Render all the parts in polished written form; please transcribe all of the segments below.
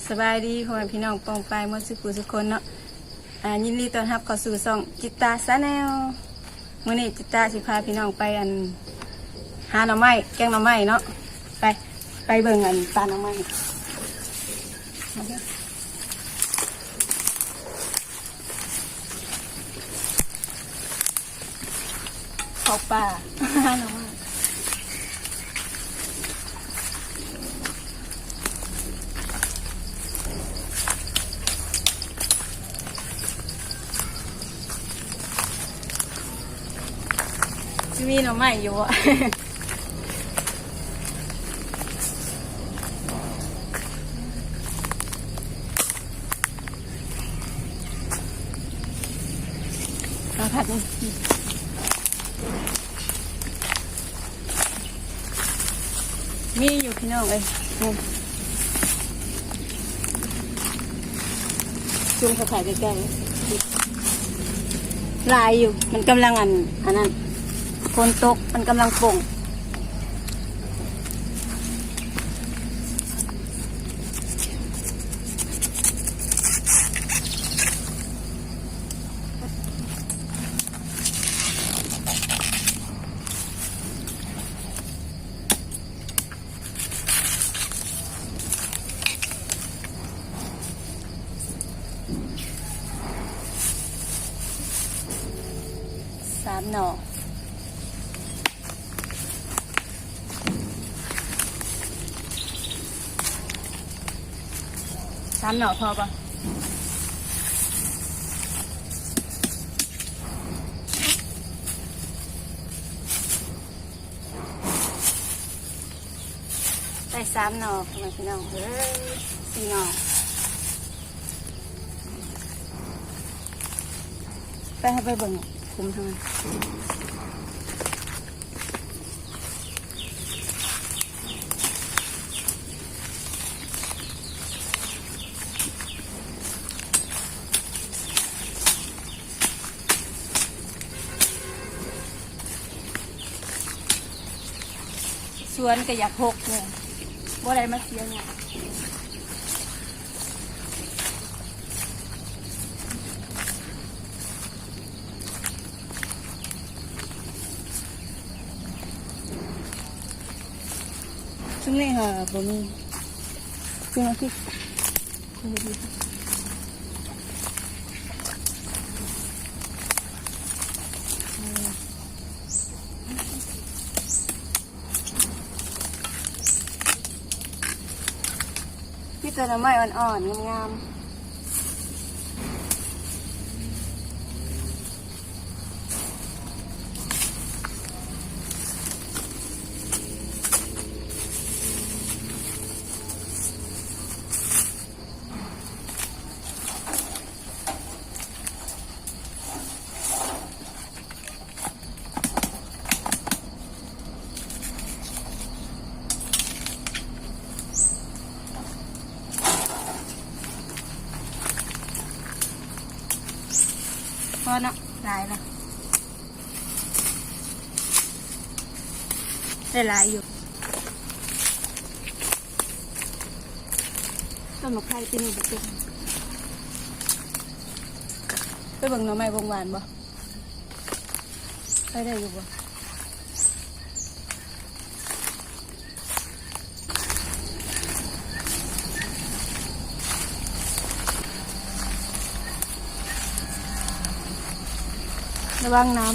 สบายดีพ่อแม่พี่น้องปองปลายมดสุขุสุคนเนาะยินดีต้อนรับเข้าสู่ช่องจิตตาซาแนลมื้อนี้จิตตาสิพาพี่น้องไปหาหน่อไม้แกงหน่อไม้เนาะไปเบิ่งปลาหน่อไม้เข้าป่าหาหน่อไม้มีหน่อไม้อยู่อ่ะมาผัดมีอยู่พี่น้องเลยจุ่มเขาขายใกล้ๆลายอยู่มันกำลังอันนั้นฝนตกมันกำลังป่ง3 หน่อ3 หน่อพอปะได้3 หน่อพี่น้อง4 หน่อไปเบิ่งคุมทางนั้นสวนก็อยากหกเนี่ยบ่ได้มาเสียเนี่ยซึ่งนี่ค่ะบ่มีซึ่งที่มีแต่หน่อไม้อ่อนๆงามพอเนาะหลายละได้หลายอยู่ต้นมะไข่ที่นี่บุกไปเบิ่งหน่อไม้บงหวานบ่ไปได้อยู่บ่ระวังน้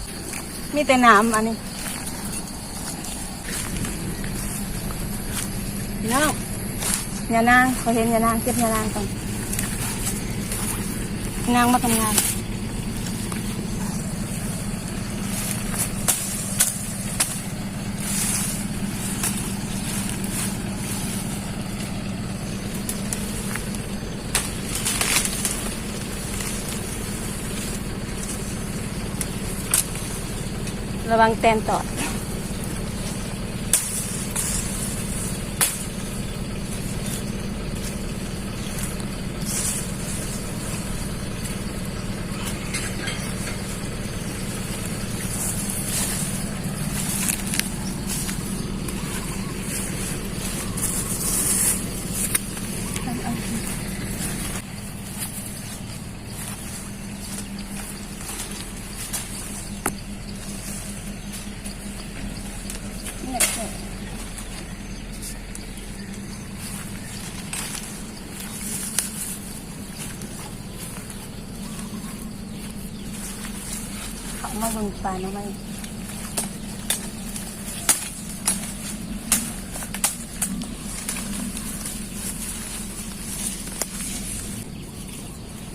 ำมีแต่น้ำอันนี้น้องอย่านางเขาเห็นอย่านางเก็บอย่านางก่อนนางมาทำงานระวังแตนต่อ มาเบิ่งปลาหน่อไม้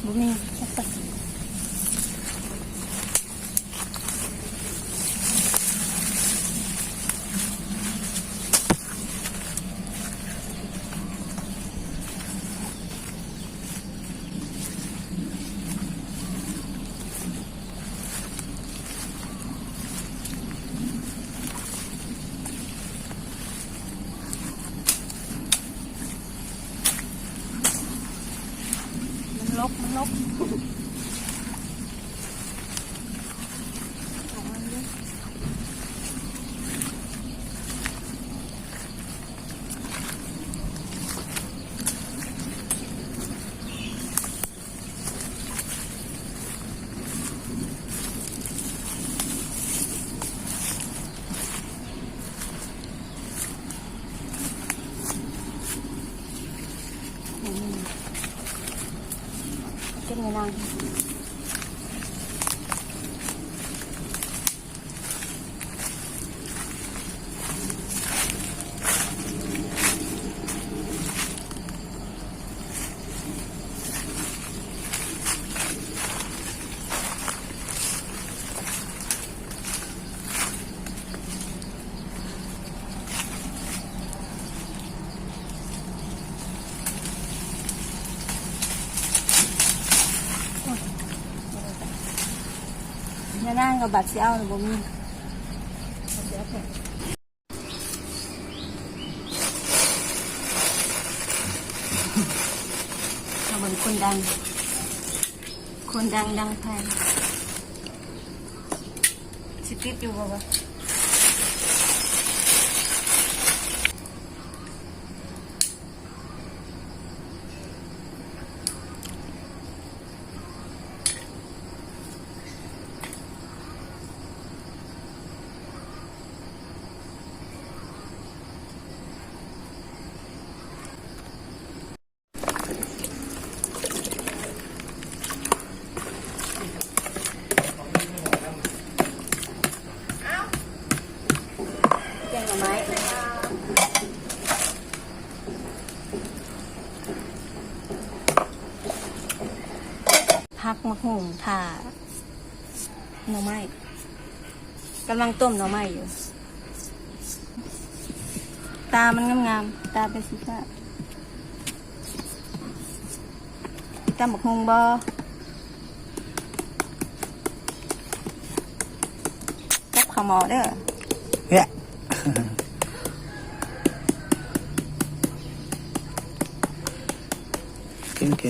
บุมีจักไปมันลกเก็บเงินนางยานางกับบัตรเสียเอาหรือบ่มีเอาบนคนดังดังไทยสิติดอยู่บ่วะแกงหน่อไม้พักมะฮุ่งถ่าหน่อไม้กำลังต้มหน่อไม้อยู่ตามันงามๆตาเป็นสีฟ้าตามบักฮุ่งบ่จับข้าวหม้อเด้อเนี่ยกินก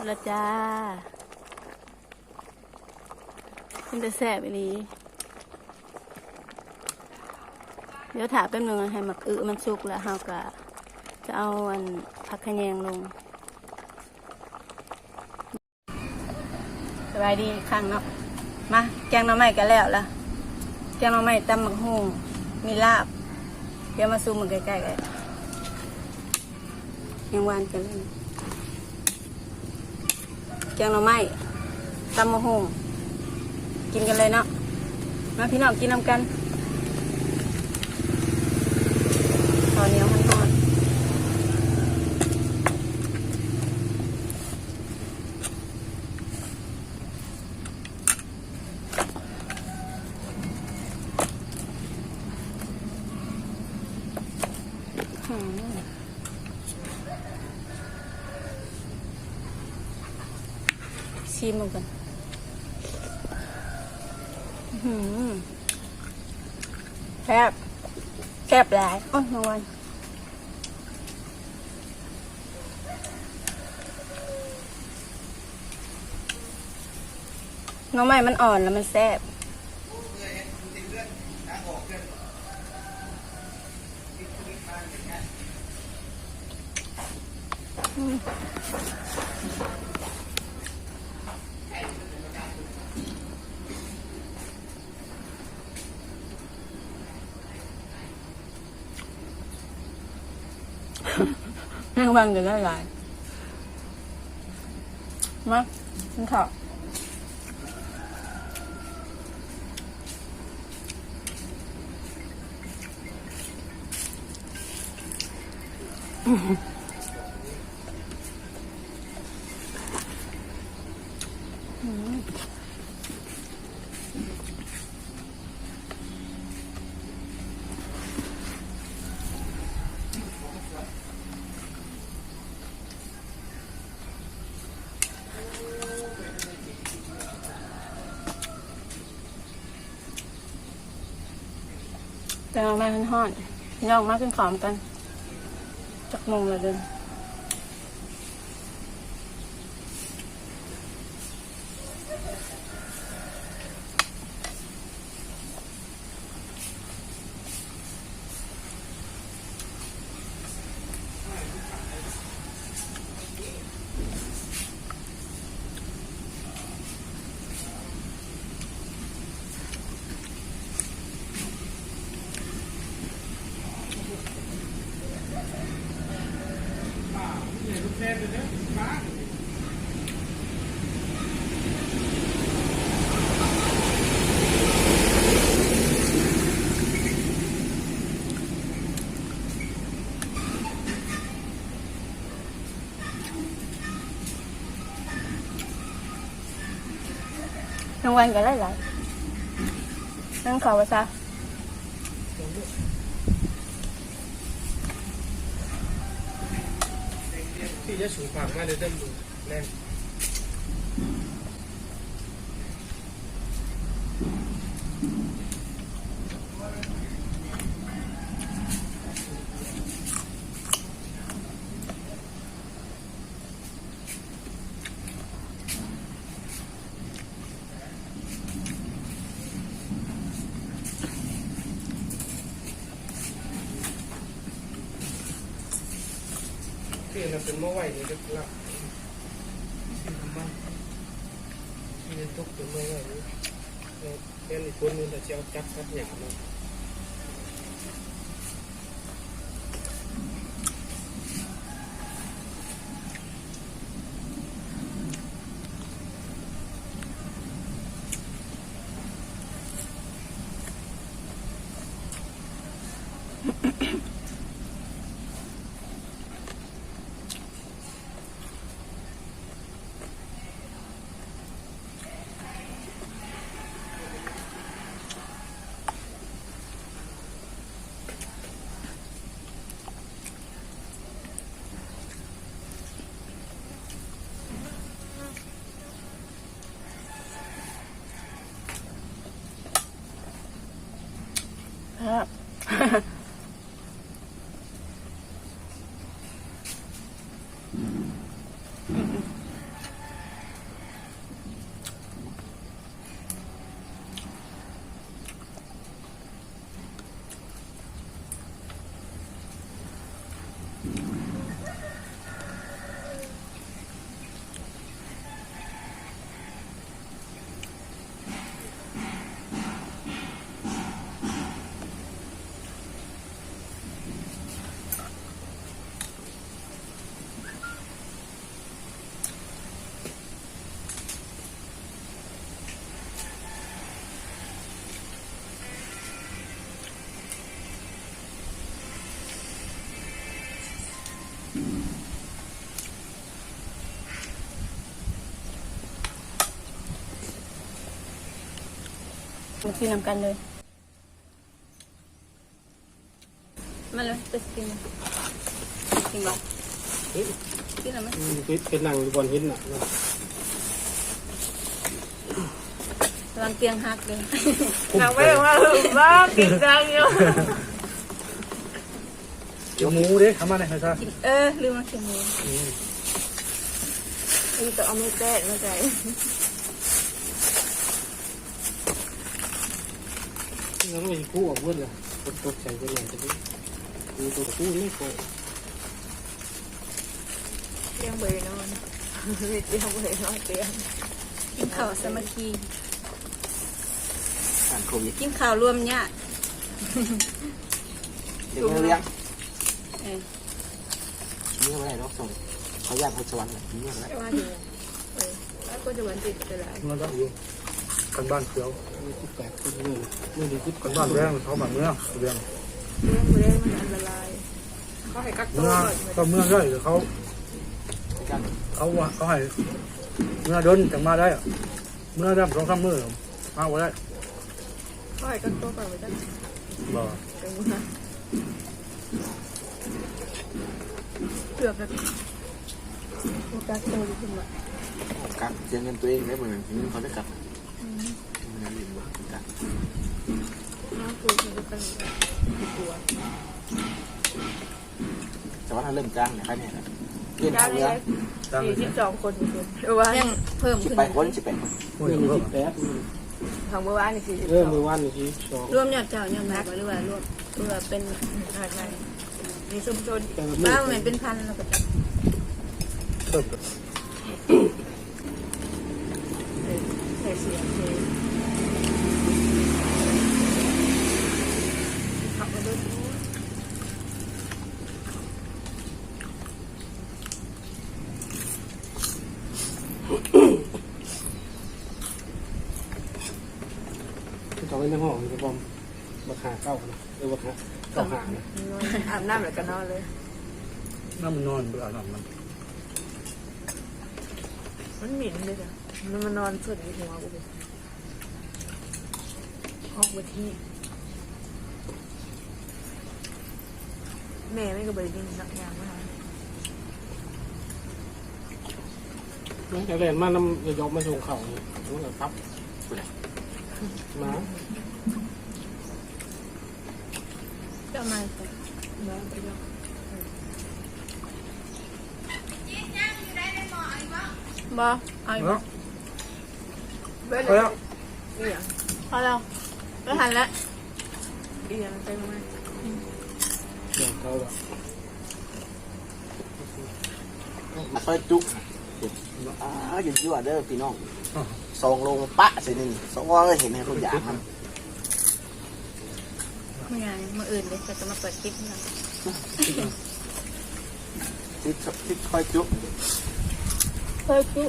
ดละจ้าคุณจะแซ่บอีหลีเดี๋ยวถามแป๊บนึงให้มักมันสุกแล้วเฮาก็จะเอาผักขะแยงลงสบายดีข้างเนาะมาแกงหน่อไม้กันแล้วล่ะแกงหน่อไม้ตำบักหุ่งมีลาบเดี๋ยวมาซูมมันใกล้ๆกันยังหวานกันเลยแกงหน่อไม้ตำบักหุ่งกินกันเลยเนาะมาพี่น้องกินน้ำกันตอนนี้มันทอดชิมมันกันแคบหลายโอ้ยมาวันน้องใหม่มันอ่อนแล้วมันแซ่บ นั่งบังกันได้หลายมากินข้าวจะเอามาเป็นห่อนย่องมาเป็นขอมกันจักมงละเดินทั้งวันก็ได้หลายนั่งเขาว่าซะ ที่จะสูงผักมาเลยเริ่มดูแน่นที่เราเป็นเมื่อไหร่นี่ก็ละที่ทำมันที่เป็นทุกเป็นเมื่อไหร่นี่เป็นอีกคนนึงแต่เจ้าจับคัดหยาบเลยครับมากินนำกันเลยมาเลยไปกินกินบ่กินอะไรไหมเป็นหนังบอลหินน่ะกำลังเตียงหักเลยหนังไม่ได้ว่าบ้ากินจังอยู่เดี๋ยวหมูเด้ทำมาไหนครับลืมมาเขียนหมูนี่ก็เอาไม่แก้มาใจแล้วก็มีคู่ออกเวิร์ดเลยตกใจไปหน่อยจะได้ดูตัวคู่ไม่โกงเตียงเบยนอนเตียงเบยนอนเตียงกินข้าวสามัคคีกินข้าวรวมญาติเดี๋ยวเลี้ยง นี่อะไรเนาะส่งเขาอยากไปสวรรค์แบบนี้อะไร แต่ว่าอยู่แล้วก็จะวันติดไปหลาย เมื่อได้อยู่กันบ้านเขียว มีที่แปดที่นี่นี่ดีที่ กันบ้านแรงเขาแบบเมื่อเรื่อง เรื่องมันอันตรายเขาให้กักตัว เมื่อ ก่อน ก็เมื่อได้หรือเขาให้เมื่อเดินจังมาได้เมื่อได้2-3 มื้อมาไว้ได้ เขาให้กักตัวก่อนไว้จ้ะ บ่ จังนะเกือบจะกักตัวอยู่ขึ้นมา กักเสียเงินตัวเองได้เหมือนเงินเขาได้กักมันนั่นเองว่ากัก น้ำตัวมันจะเป็นตัว แต่ว่าถ้าเริ่มจ้างเนี่ยค่าเนี่ยเรียน จ้า ทาง ง เล เรือย 42 คนหรือว่ายังเพิ่มขึ้น 18 คน โอ้ยเพิ่ม ทางเมื่อวานนี่42 เริ่มมือวันนี่ที่สอง รวมยอดเจ้ายอดนักหรือว่ารวมหรือว่าเป็นอะไรในชุมชนบ้างมันเป็นพันแล้วก็จะ เพิ่ม ใส่เสียงเพลงขับมาด้วย เขาไม่ได้ห้องคือผมราคาเก้านะราคาเก้าหานะ อาบน้ำแล้วก็นอนเลย น้ำมันนอนเบื่อหนอนมัน มันหมิ่นเลยจ้ะมันนอนส่วนในหัวกูเลยออกมาที่แม่ไม่ก็บริกินสักอย่างมา นั่นจะเรียนมาน้ำจะยกมาส่งเขาเนี่ยมันก็ครับมา เจ้ามาสิมาไปยก บอเอาอีกบ่ เนาะ เว้ย เอาแล้ว เอียง พอแล้วไม่ทันแล้ว เอียงใจมาก เดี๋ยวเขาแบบมาซอยจุ๊กอยู่ยั่วเด้อพี่น้องสองลงปะเสียนี่สองว่าเห็นให้คนอยากมัน ไม่ไงมืออื่นเลยจะมาเปิดคลิปนะ ที่คอยจุ๊ก เฮ้ยกู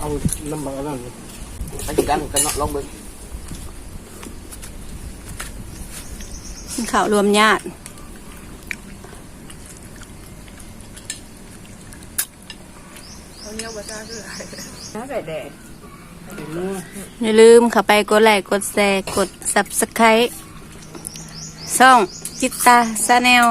เอาน้ำมันนั่นไปกินกันกันลองเบิ้ง กินข้าวรวมญาติ เขาเนี้ยว่าจ้าคืออะไรน้าใส่แดด อย่าลืมเข้าไปกดไลค์กดแชร์กด Subscribe ช่องจิตตาซาแนล